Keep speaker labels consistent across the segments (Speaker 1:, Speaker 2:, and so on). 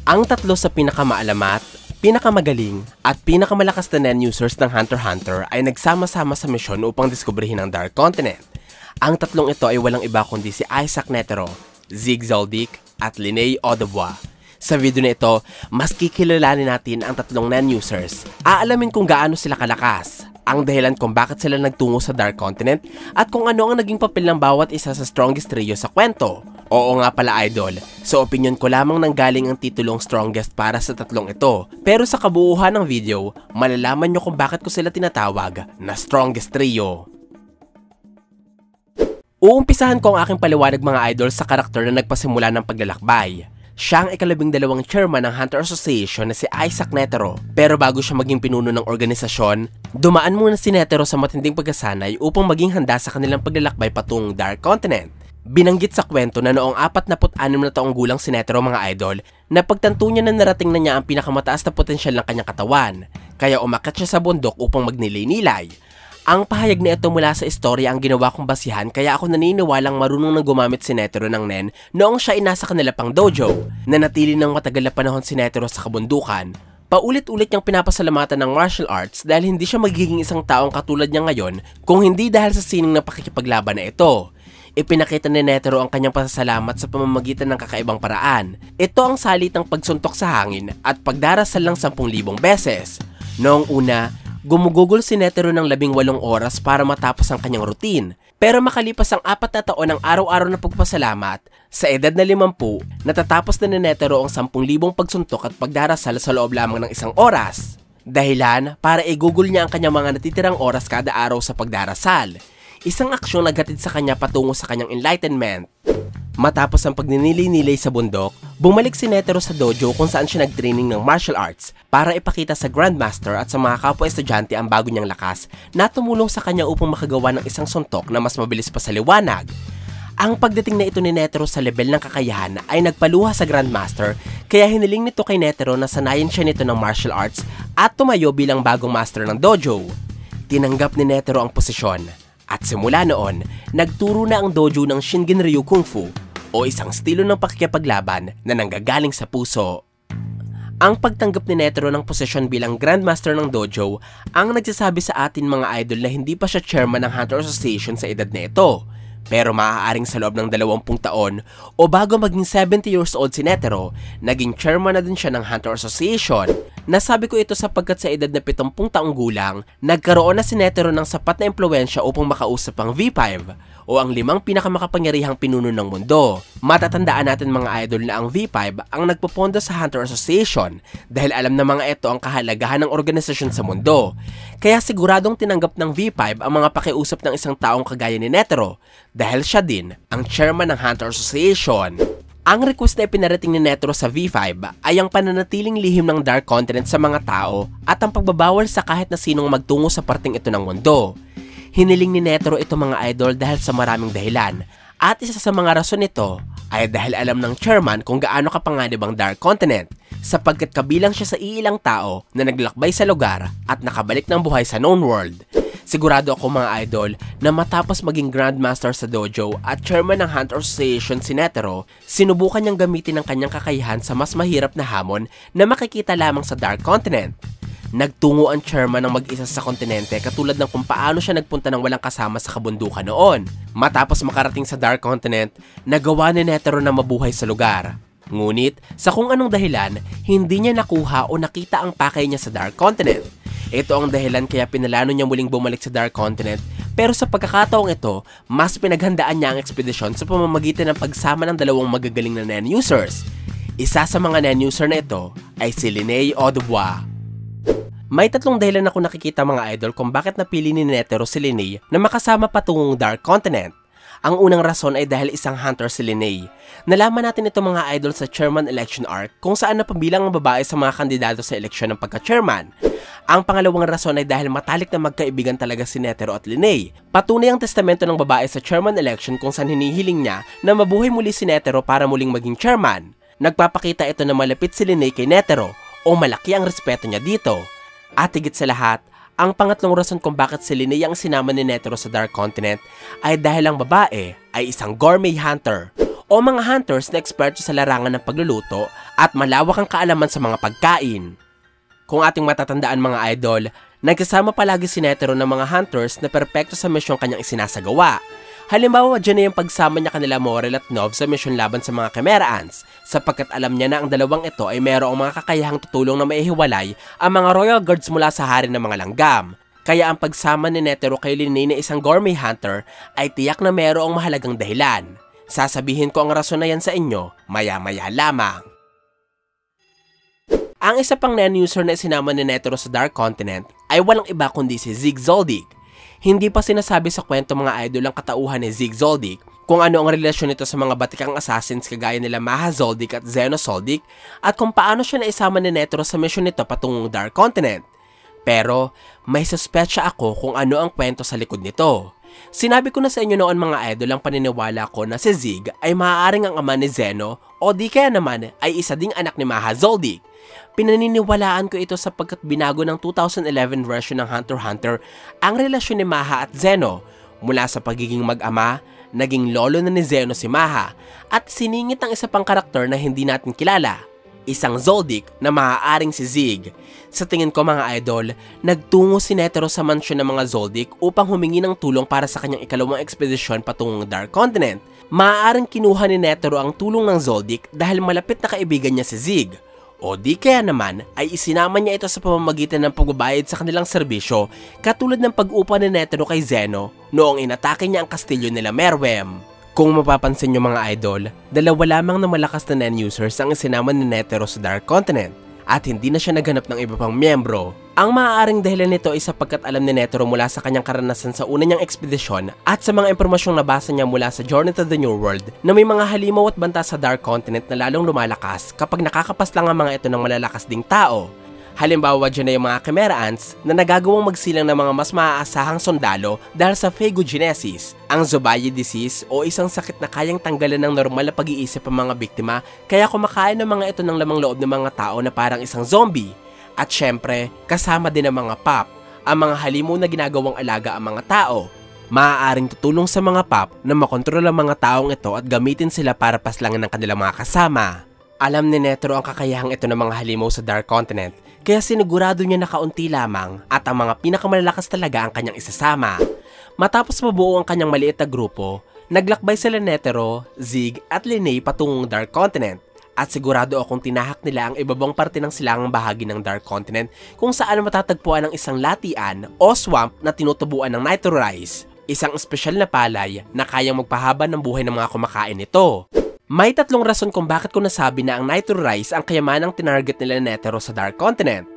Speaker 1: Ang tatlo sa pinakamaalamat, pinakamagaling, at pinakamalakas na non-users ng Hunter x Hunter ay nagsama-sama sa misyon upang diskubrihin ang Dark Continent. Ang tatlong ito ay walang iba kundi si Isaac Netero, Zeke Zoldyck, at Linnea Audebois. Sa video na ito, mas kikilalanin natin ang tatlong non-users. Aalamin kung gaano sila kalakas, ang dahilan kung bakit sila nagtungo sa Dark Continent, at kung ano ang naging papel ng bawat isa sa strongest trio sa kwento. Oo nga pala idol, sa opinion ko lamang nanggaling ang titulong strongest para sa tatlong ito. Pero sa kabuuhan ng video, malalaman nyo kung bakit ko sila tinatawag na strongest trio. Uumpisahan ko ang aking paliwanag mga idol sa karakter na nagpasimula ng paglalakbay. Siya ang ika-12 chairman ng Hunter Association na si Isaac Netero. Pero bago siya maging pinuno ng organisasyon, dumaan muna si Netero sa matinding pagkasanay upang maging handa sa kanilang paglalakbay patungong Dark Continent. Binanggit sa kwento na noong 46 na taong gulang si Netero mga idol, na pagtanto niya na narating na niya ang pinakamataas na potensyal ng kanyang katawan, kaya umakyat siya sa bundok upang magnilay-nilay. Ang pahayag na ito mula sa istorya ang ginawa kong basihan, kaya ako naniniwalang marunong na gumamit si Netero ng nen noong siya inasa kanila pang dojo. Nanatili ng matagal na panahon si Netero sa kabundukan. Paulit-ulit niyang pinapasalamatan ng martial arts dahil hindi siya magiging isang taong katulad niya ngayon kung hindi dahil sa sining na pakikipaglaban na ito. Ipinakita ni Netero ang kanyang pasasalamat sa pamamagitan ng kakaibang paraan. Ito ang salitang pagsuntok sa hangin at pagdarasal ng 10,000 beses. Noong una, gumugugol si Netero ng 18 oras para matapos ang kanyang routine. Pero makalipas ang 4 na taon ng araw-araw na pagpasalamat, sa edad na 50, natatapos na ni Netero ang 10,000 pagsuntok at pagdarasal sa loob lamang ng 1 oras. Dahilan para igugol niya ang kanyang mga natitirang oras kada araw sa pagdarasal. Isang aksyong naghatid sa kanya patungo sa kanyang enlightenment. Matapos ang pagninilay-nilay sa bundok, bumalik si Netero sa dojo kung saan siya nagtraining ng martial arts para ipakita sa Grandmaster at sa mga kapwa-estudyante ang bago niyang lakas na tumulong sa kanya upang makagawa ng isang suntok na mas mabilis pa sa liwanag. Ang pagdating na ito ni Netero sa level ng kakayahan ay nagpaluha sa Grandmaster, kaya hiniling nito kay Netero na sanayin siya nito ng martial arts at tumayo bilang bagong master ng dojo. Tinanggap ni Netero ang posisyon. At simula noon, nagturo na ang dojo ng Shingen-ryu Kung Fu o isang estilo ng pakikipaglaban na nanggagaling sa puso. Ang pagtanggap ni Netero ng posisyon bilang Grandmaster ng dojo ang nagsasabi sa atin mga idol na hindi pa siya chairman ng Hunter Association sa edad na ito. Pero maaaring sa loob ng 20 taon o bago maging 70 years old si Netero, naging chairman na din siya ng Hunter Association. Nasabi ko ito sapagkat sa edad na 70 taong gulang, nagkaroon na si Netero ng sapat na impluwensya upang makausap ang V5 o ang 5 pinakamakapangyarihang pinuno ng mundo. Matatandaan natin mga idol na ang V5 ang nagpopondo sa Hunter Association dahil alam na mga ito ang kahalagahan ng organisasyon sa mundo. Kaya siguradong tinanggap ng V5 ang mga pakiusap ng isang taong kagaya ni Netero dahil siya din ang chairman ng Hunter Association. Ang request na ipinarating ni Netero sa V5 ay ang pananatiling lihim ng Dark Continent sa mga tao at ang pagbabawal sa kahit na sinong magtungo sa parting ito ng mundo. Hiniling ni Netero ito mga idol dahil sa maraming dahilan, at isa sa mga rason nito ay dahil alam ng chairman kung gaano kapanganib ang Dark Continent, sapagkat kabilang siya sa iilang tao na naglakbay sa lugar at nakabalik ng buhay sa known world. Sigurado ako mga idol na matapos maging Grandmaster sa dojo at chairman ng Hunter Association si Netero, sinubukan niyang gamitin ang kanyang kakayahan sa mas mahirap na hamon na makikita lamang sa Dark Continent. Nagtungo ang chairman ng mag-isa sa kontinente katulad ng kung paano siya nagpunta ng walang kasama sa kabundukan noon. Matapos makarating sa Dark Continent, nagawa ni Netero na mabuhay sa lugar. Ngunit, sa kung anong dahilan, hindi niya nakuha o nakita ang pakay niya sa Dark Continent. Ito ang dahilan kaya pinalano niya muling bumalik sa Dark Continent, pero sa pagkakataong ito, mas pinaghandaan niya ang ekspedisyon sa pamamagitan ng pagsama ng 2 magagaling na non-users. Isa sa mga non-user na ito ay si Linnea Audebois. May 3 dahilan ako nakikita mga idol kung bakit napili ni Netero si Linnea na makasama patungong Dark Continent. Ang unang rason ay dahil isang hunter si Linnea. Nalaman natin ito mga idol sa chairman election arc kung saan napabilang ang babae sa mga kandidato sa eleksyon ng pagka-chairman. Ang pangalawang rason ay dahil matalik na magkaibigan talaga si Netero at Linnea. Patunay ang testamento ng babae sa chairman election kung saan hinihiling niya na mabuhay muli si Netero para muling maging chairman. Nagpapakita ito na malapit si Linnea kay Netero o malaki ang respeto niya dito. At higit sa lahat, ang pangatlong rason kung bakit si Linnea ang sinama ni Netero sa Dark Continent ay dahil ang babae ay isang gourmet hunter o mga hunters na eksperto sa larangan ng pagluluto at malawak ang kaalaman sa mga pagkain. Kung ating matatandaan mga idol, nagkasama palagi si Netero ng mga hunters na perpekto sa misyong kanyang isinasagawa. Halimbawa dyan na yung pagsama niya kanila Morel at Nov sa misyon laban sa mga Chimera Ants, sapagkat alam niya na ang dalawang ito ay mayroong mga kakayahang tutulong na maihiwalay ang mga Royal Guards mula sa hari ng mga langgam. Kaya ang pagsama ni Netero kay Liney na isang gourmet hunter ay tiyak na mayroong mahalagang dahilan. Sasabihin ko ang rason na yan sa inyo maya-maya lamang. Ang isa pang non-user na sinama ni Netero sa Dark Continent ay walang iba kundi si Zig Zoldyck. Hindi pa sinasabi sa kwento mga idol ang katauhan ni Zig Zoldyck, kung ano ang relasyon nito sa mga batikang assassins kagaya nila Maha Zoldyck at Zeno Zoldyck, at kung paano siya naisama ni Netero sa misyon nito patungong Dark Continent. Pero may suspetsya ako kung ano ang kwento sa likod nito. Sinabi ko na sa inyo noon mga idol ang paniniwala ko na si Zig ay maaaring ang ama ni Zeno o di kaya naman ay isa ding anak ni Maha Zoldyck. Pinaniniwalaan ko ito sapagkat binago ng 2011 version ng Hunter x Hunter ang relasyon ni Maha at Zeno mula sa pagiging mag-ama, naging lolo na ni Zeno si Maha at siningit ang isa pang karakter na hindi natin kilala, isang Zoldyck na maaaring si Zig. Sa tingin ko mga idol, nagtungo si Netero sa mansyon ng mga Zoldyck upang humingi ng tulong para sa kanyang ikalawang ekspedisyon patungong Dark Continent. Maaaring kinuha ni Netero ang tulong ng Zoldyck dahil malapit na kaibigan niya si Zig. O di kaya naman ay isinama niya ito sa pamamagitan ng pagbabayad sa kanilang serbisyo katulad ng pag-upa ni Netero kay Zeno noong inatake niya ang kastilyo nila Merwem. Kung mapapansin nyo mga idol, dalawa lamang na malakas na non-users ang isinama ni Netero sa Dark Continent at hindi na siya naghanap ng iba pang miyembro. Ang maaaring dahilan nito ay sapagkat alam ni Netero mula sa kanyang karanasan sa una niyang ekspedisyon at sa mga impormasyong nabasa niya mula sa Journey to the New World na may mga halimaw at banta sa Dark Continent na lalong lumalakas kapag nakakapas lang ang mga ito ng malalakas ding tao. Halimbawa dyan na yung mga Chimera Ants na nagagawang magsilang ng mga mas maaasahang sundalo dahil sa phagogenesis, ang Zobaye disease o isang sakit na kayang tanggalan ng normal na pag-iisip ang mga biktima kaya kumakain ng mga ito ng lamang loob ng mga tao na parang isang zombie. At syempre, kasama din ang mga pop, ang mga halimaw na ginagawang alaga ang mga tao. Maaaring tutulong sa mga pop na makontrol ang mga taong ito at gamitin sila para paslangin ng kanilang mga kasama. Alam ni Netero ang kakayahang ito ng mga halimaw sa Dark Continent, kaya sinigurado niya na kaunti lamang at ang mga pinakamalalakas talaga ang kanyang isasama. Matapos mabuo ang kanyang maliit na grupo, naglakbay sila Netero, Zig at Liney patungong Dark Continent. At sigurado akong tinahak nila ang ibabang parte ng silangang bahagi ng Dark Continent kung saan matatagpuan ang isang latian o swamp na tinutubuan ng Nitro Rice, isang espesyal na palay na kayang magpahaba ng buhay ng mga kumakain nito. May tatlong rason kung bakit ko nasabi na ang Nitro Rice ang kayamanang tinarget nila Netero sa Dark Continent.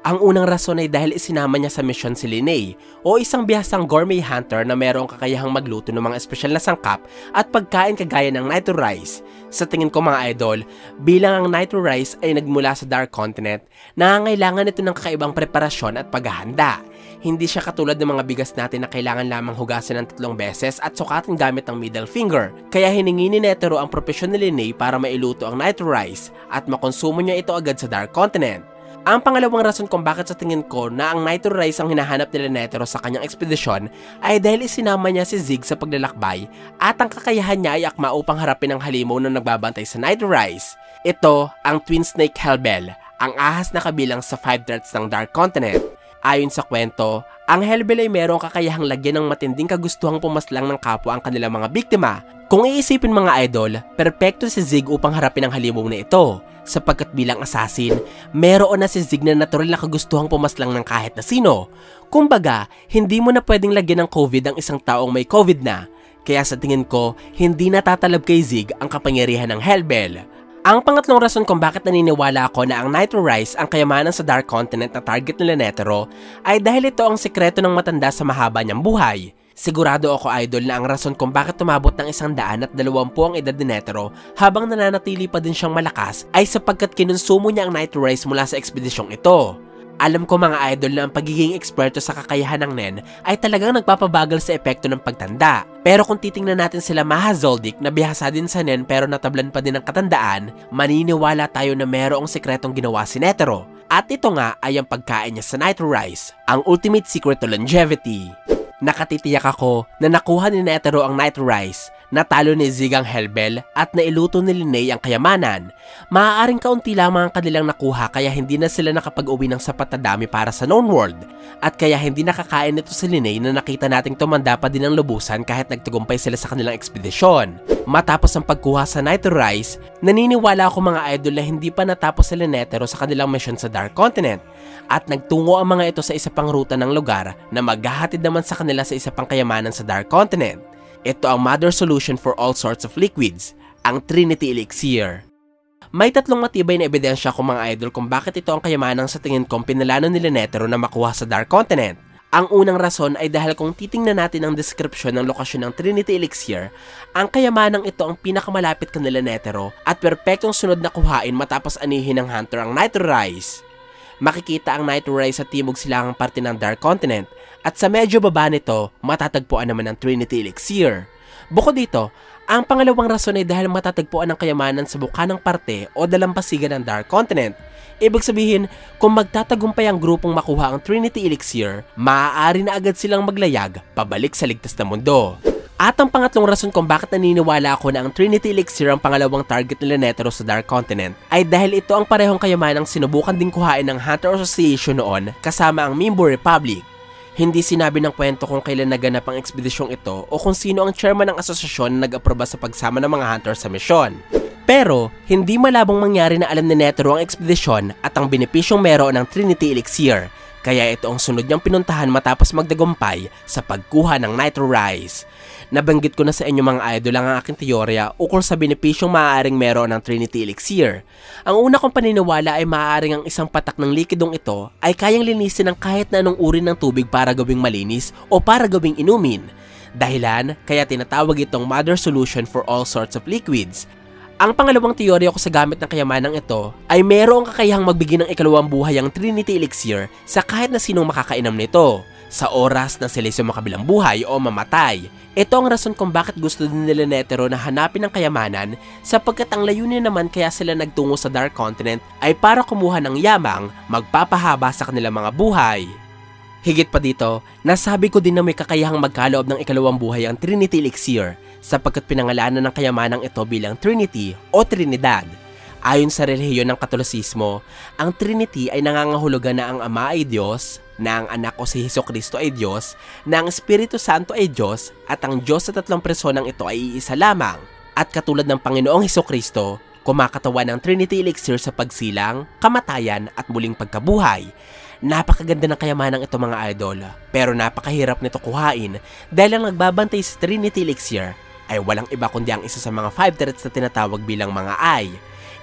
Speaker 1: Ang unang rason ay dahil isinama niya sa misyon si Liney o isang bihasang gourmet hunter na mayroong kakayahang magluto ng mga espesyal na sangkap at pagkain kagaya ng Nitro Rice. Sa tingin ko mga idol, bilang ang Nitro Rice ay nagmula sa Dark Continent, nangangailangan ito ng kakaibang preparasyon at paghahanda. Hindi siya katulad ng mga bigas natin na kailangan lamang hugasin ng 3 beses at sukatin gamit ang middle finger. Kaya hiningi ni Netero ang propesyon ni Liney para mailuto ang Nitro Rice at makonsumo niya ito agad sa Dark Continent. Ang pangalawang rason kung bakit sa tingin ko na ang Nitro Rice ang hinahanap nila Netero sa kanyang ekspedisyon ay dahil isinama niya si Zig sa paglalakbay at ang kakayahan niya ay akma upang harapin ang halimaw na nagbabantay sa Nitro Rice. Ito ang Twin Snake Hellbell, ang ahas na kabilang sa 5 threats ng Dark Continent. Ayon sa kwento, ang Hellbell ay mayroong kakayahang lagyan ng matinding kagustuhang pumaslang ng kapwa ang kanilang mga biktima. Kung iisipin mga idol, perpekto si Zig upang harapin ang halimaw na ito. Sapagkat bilang assassin, meron na si Zig na natural na kagustuhang pumaslang ng kahit na sino. Kumbaga, hindi mo na pwedeng lagyan ng COVID ang isang taong may COVID na. Kaya sa tingin ko, hindi natatalab kay Zig ang kapangyarihan ng Hellbell. Ang pangatlong rason kung bakit naniniwala ako na ang Nitro Rice ang kayamanan sa Dark Continent na target nila Netero ay dahil ito ang sekreto ng matanda sa mahaba niyang buhay. Sigurado ako idol na ang rason kung bakit tumabot ng 120 ang edad ni Netero habang nananatili pa din siyang malakas ay sapagkat kinonsumo niya ang Nitro Rice mula sa ekspedisyong ito. Alam ko mga idol na ang pagiging eksperto sa kakayahan ng Nen ay talagang nagpapabagal sa epekto ng pagtanda. Pero kung titingnan natin sila Maha Zoldyck na bihasa din sa Nen pero natablan pa din ng katandaan, maniniwala tayo na merong sekretong ginawa si Netero. At ito nga ay ang pagkain niya sa Nitro Rice, ang ultimate secret to longevity. Nakatitiyak ako na nakuha ni Netero ang Nitro Rice Natalo ni Zig ang Hellbell at nailuto ni Linnea ang kayamanan. Maaaring kaunti lamang ang kanilang nakuha kaya hindi na sila nakapag-uwi ng sapat na dami para sa known world. At kaya hindi nakakain nito si Linnea na nakita nating tumanda pa din ang lubusan kahit nagtagumpay sila sa kanilang ekspedisyon. Matapos ang pagkuha sa Nitro Rice, naniniwala ako mga idol na hindi pa natapos si Linetero sa kanilang mission sa Dark Continent. At nagtungo ang mga ito sa isa pang ruta ng lugar na maghahatid naman sa kanila sa isa pang kayamanan sa Dark Continent. Ito ang mother solution for all sorts of liquids, ang Trinity Elixir. May tatlong matibay na ebidensya ko mga idol kung bakit ito ang kayamanang sa tingin kong pinalano ni Linetero na makuha sa Dark Continent. Ang unang rason ay dahil kung titingnan natin ang description ng lokasyon ng Trinity Elixir, ang kayamanang ito ang pinakamalapit kanila Linetero at perpektong sunod na kuhain matapos anihin ng Hunter ang Nitro Rice. Makikita ang Nitro Rice sa timog silangang parte ng Dark Continent at sa medyo baba nito matatagpuan naman ang Trinity Elixir. Bukod dito, ang pangalawang rason ay dahil matatagpuan ang kayamanan sa bukanang parte o dalampasigan ng Dark Continent. Ibig sabihin, kung magtatagumpay ang grupong makuha ang Trinity Elixir, maaari na agad silang maglayag pabalik sa ligtas na mundo. At ang pangatlong rason kung bakit naniniwala ako na ang Trinity Elixir ang pangalawang target ni Linetero sa Dark Continent ay dahil ito ang parehong kayamanang sinubukan din kuhain ng Hunter Association noon kasama ang Mimbo Republic. Hindi sinabi ng kwento kung kailan naganap ang ekspedisyong ito o kung sino ang chairman ng asosasyon na nag-aproba sa pagsama ng mga hunter sa misyon. Pero, hindi malabong mangyari na alam ni Netero ang ekspedisyon at ang benepisyong meron ng Trinity Elixir, kaya ito ang sunod niyang pinuntahan matapos magdagumpay sa pagkuha ng Nitro Rice. Nabanggit ko na sa inyo mga idol ang aking teorya ukol sa benepisyong maaaring meron ng Trinity Elixir. Ang una kong paniniwala ay maaaring ang isang patak ng likidong ito ay kayang linisin ng kahit na anong uri ng tubig para gawing malinis o para gawing inumin. Dahilan kaya tinatawag itong mother solution for all sorts of liquids. Ang pangalawang teorya ko sa gamit ng kayamanang ito ay mayroong kakayahang magbigay ng ikalawang buhay ang Trinity Elixir sa kahit na sinong makakainom nito sa oras na sila makabilang buhay o mamatay. Ito ang rason kung bakit gusto din nila Netero na hanapin ang kayamanan sapagkat ang layunin naman kaya sila nagtungo sa Dark Continent ay para kumuha ng yamang magpapahaba sa kanilang mga buhay. Higit pa dito, nasabi ko din na may kakayahang magkaloob ng ikalawang buhay ang Trinity Elixir sapagkat pinangalanan ng kayamanang ito bilang Trinity o Trinidad. Ayon sa relihiyon ng Katolisismo, ang Trinity ay nangangahulugan na ang Ama ay Diyos, na ang Anak o si Hesukristo ay Diyos, na ang Espiritu Santo ay Diyos, at ang Diyos sa tatlong personang ito ay iisa lamang. At katulad ng Panginoong Hesukristo, kumakatawan ng Trinity Elixir sa pagsilang, kamatayan at muling pagkabuhay. Napakaganda ng kayamanang ito mga idol, pero napakahirap nito kuhain dahil ang nagbabantay sa Trinity Elixir ay walang iba kundi ang isa sa mga 5 threats na tinatawag bilang mga Ai.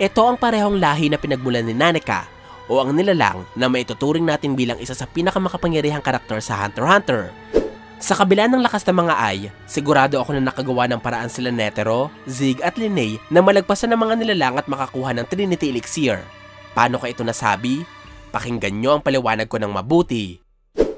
Speaker 1: Ito ang parehong lahi na pinagmulan ni Naneka o ang nilalang na maituturing natin bilang isa sa pinakamakapangyarihang karakter sa Hunter x Hunter. Sa kabila ng lakas ng mga Ai, sigurado ako na nakagawa ng paraan sila Netero, Zig at Linnea na malagpasan ng mga nilalang at makakuha ng Trinity Elixir. Paano ka ito nasabi? Pakinggan nyo ang paliwanag ko ng mabuti.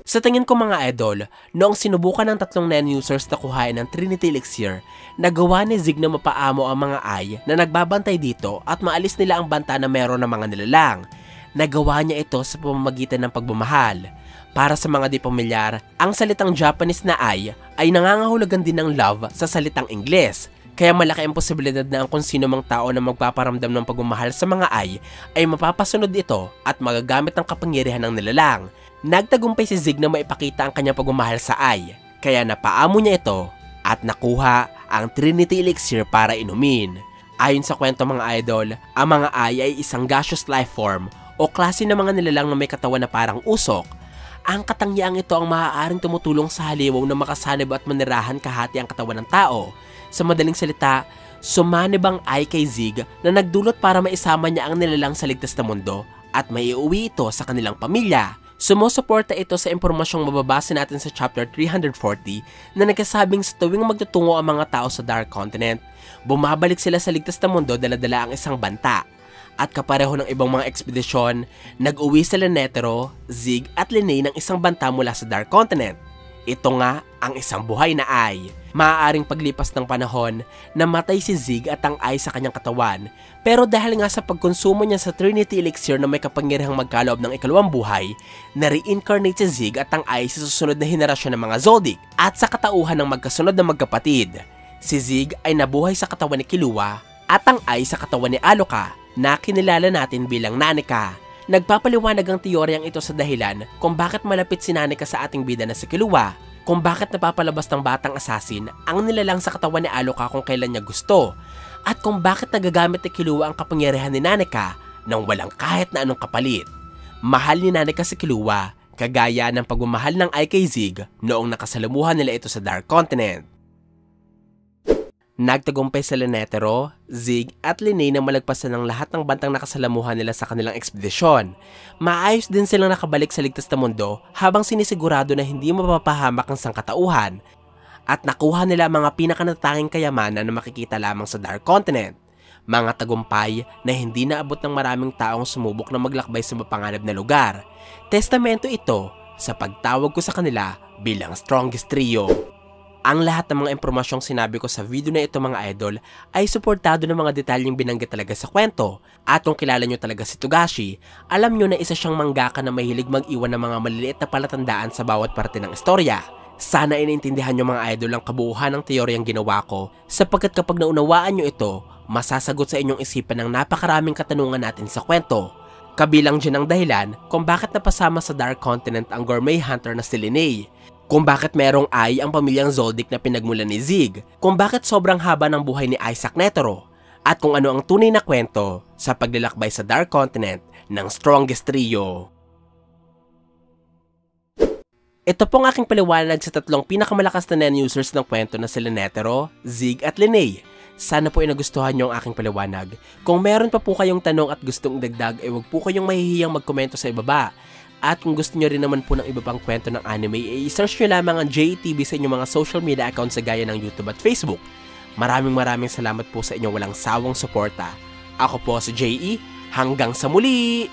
Speaker 1: Sa tingin ko mga idol, noong sinubukan ng tatlong non-users na kuhain ng Trinity Elixir, nagawa ni Zig na mapaamo ang mga Ai na nagbabantay dito at maalis nila ang banta na meron ng mga nilalang. Nagawa niya ito sa pamamagitan ng pagmamahal. Para sa mga di pamilyar, ang salitang Japanese na Ai ay nangangahulugan din ng love sa salitang Ingles. Kaya malaki ang posibilidad na ang kung sino mang tao na magpaparamdam ng pagmamahal sa mga Ai ay mapapasunod ito at magagamit ng kapangyarihan ng nilalang. Nagtagumpay si Zig na maipakita ang kanyang pagmamahal sa Ai, kaya napaamo niya ito at nakuha ang Trinity Elixir para inumin. Ayon sa kwento mga idol, ang mga Ai ay isang gaseous life form o klase ng mga nilalang na may katawan na parang usok. Ang katangiang ito ang maaaring tumutulong sa halimaw na makasanib at manirahan kahati ang katawan ng tao. Sa madaling salita, sumanib ang Ai kay Zig na nagdulot para maisama niya ang nilalang sa ligtas na mundo at maiuwi ito sa kanilang pamilya. Sumusuporta ito sa impormasyong mababasa natin sa chapter 340 na nagsasabing sa tuwing magtutungo ang mga tao sa Dark Continent, bumabalik sila sa ligtas na mundo dala-dala ang isang banta. At kapareho ng ibang mga ekspedisyon, nag-uwi sila Netero, Zig at Linnea ng isang banta mula sa Dark Continent. Ito nga ang isang buhay na Ai. Maaaring paglipas ng panahon, namatay si Zig at ang Ai sa kanyang katawan. Pero dahil nga sa pagkonsumo niya sa Trinity Elixir na may kapangyarihang magkaloob ng ikalawang buhay, na-reincarnate si Zig at ang Ai sa susunod na henerasyon ng mga Zoldyck at sa katauhan ng magkasunod na magkapatid. Si Zig ay nabuhay sa katawan ni Killua at ang Ai sa katawan ni Aloka na kinilala natin bilang Nanika. Nagpapaliwanag ang teoryang ito sa dahilan kung bakit malapit si Nanika sa ating bida na si Killua, kung bakit napapalabas ng batang assassin ang nilalang sa katawan ni Aloka kung kailan niya gusto, at kung bakit nagagamit ni Killua ang kapangyarihan ni Nanika nang walang kahit na anong kapalit. Mahal ni Nanika si Killua, kagaya ng pagmamahal ng Ai kay Zig noong nakasalamuhan nila ito sa Dark Continent. Nagtagumpay sila Netero, Zig at Linne na malagpasan ng lahat ng bantang nakasalamuhan nila sa kanilang ekspedisyon. Maayos din silang nakabalik sa ligtas na mundo habang sinisigurado na hindi mapapahamak ang sangkatauhan, at nakuha nila ang mga pinakanatatanging kayamanan na makikita lamang sa Dark Continent. Mga tagumpay na hindi naabot ng maraming taong sumubok na maglakbay sa mapanganib na lugar. Testamento ito sa pagtawag ko sa kanila bilang Strongest Trio. Ang lahat ng mga impormasyong sinabi ko sa video na ito mga idol ay suportado ng mga detalyeng binanggit talaga sa kwento. At kung kilala nyo talaga si Togashi, alam nyo na isa siyang mangaka na mahilig mag-iwan ng mga maliliit na palatandaan sa bawat parte ng istorya. Sana iniintindihan nyo mga idol ang kabuuhan ng teoryang ginawa ko, sapagkat kapag naunawaan nyo ito, masasagot sa inyong isipan ng napakaraming katanungan natin sa kwento. Kabilang dyan ang dahilan kung bakit napasama sa Dark Continent ang gourmet hunter na si Linne, kung bakit merong Ai ang pamilyang Zoldyck na pinagmulan ni Zig, kung bakit sobrang haba ng buhay ni Isaac Netero, at kung ano ang tunay na kwento sa paglalakbay sa Dark Continent ng Strongest Trio. Ito pong aking paliwanag sa tatlong pinakamalakas na non-users ng kwento na sila Netero, Zig at Linne. Sana po ay nagustuhan nyo ang aking paliwanag. Kung meron pa po kayong tanong at gustong dagdag, ay huwag po kayong mahihiyang magkomento sa ibaba. At kung gusto nyo rin naman po ng iba pang kwento ng anime, i-search nyo lamang ang JETV sa inyong mga social media accounts sa gaya ng YouTube at Facebook. Maraming salamat po sa inyong walang sawang suporta. Ako po si JE, hanggang sa muli!